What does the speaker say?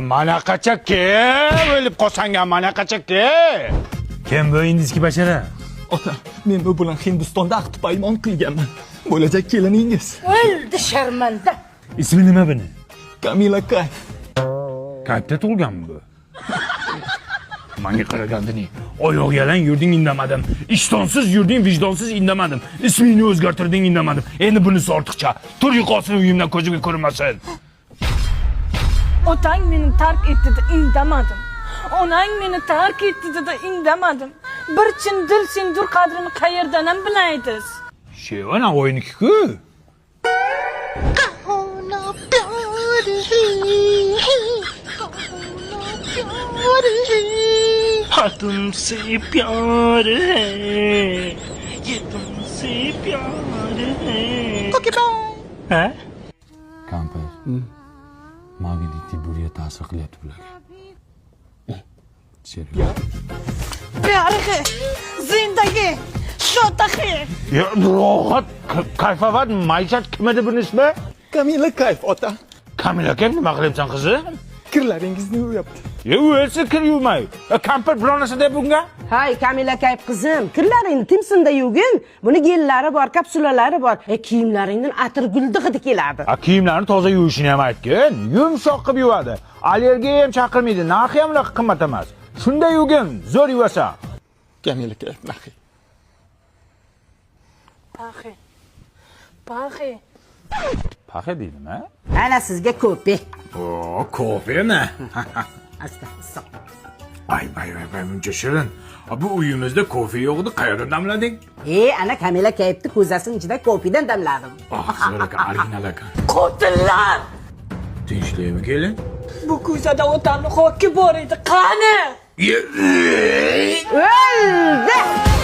Manaqacha kim? O'lib qolsang-a manaqacha kim? Kim bu indiki bashara? Ota, men bu bilan Hindistonda ahd paymon qilganman. Bo'lajak keliningiz. O'ldi sharmanda. Ismi nima buni? Kamila Kayf. Qayerda tug'ilgan bu? Menga qaragandini. Oyoq yalang yurding indamadim. Ishtonsiz yurding, vijdonsiz indamadim. Ismingni o'zgartirding indamadim. Endi bunisi ortiqcha. Tur yiqolsin uyimdan ko'zimga ko'rinmasin. Otang meni tark etdi, indamadim. Onang meni tark etdi de indamadim. Bir chin dil sendur qadrini qayerdan ham bilaysiz? Shevana o'yiniki-ku. हाँ तुमसे प्यार है ये तुमसे प्यार है हैं Kampir. Mobility buraya ta'sir qilyapti bularga. Serios. Barixi, zindagi, shotaxi. Ya rohat, kayfovat, maishat kim edi buning ismi? Kamila Kayf ota. Kamila kim nima qilyapsan qizim? Kirlaringizni yuvayapti. Ya o'lsa kir yuvmay. Kampir bir narsa deb bunga? Hay Kamila Kayf qizim, kirlaringni timsinda yuvgin. Buni gellari bor, kapsulalari bor. Kiyimlaringdan atir guldi hidi keladi. Kiyimlarni toza yuvishini ham aytgin. Yumshoq qilib yuvadi. Allergiya ham chaqirmaydi. Narxi ham qimmat emas. Shunday yuvgin, zo'r yuvasa. Kamila Kayf naxi. Paxi. Paxi. Paxa deydimi? Ana sizga ko'pi. O, kofemi? Asta. Ay, buncha shirin. Bu uyimizda kofe yo'q edi, qayerdan damlading? Ana Kamila Kayfni ko'zasining ichida ko'pidan damladim. Zo'r ekan, original ekan. Qotillar! Tinchlikmi kelin? Bu ko'zada otamni hoki bor edi, qani? O'ldi!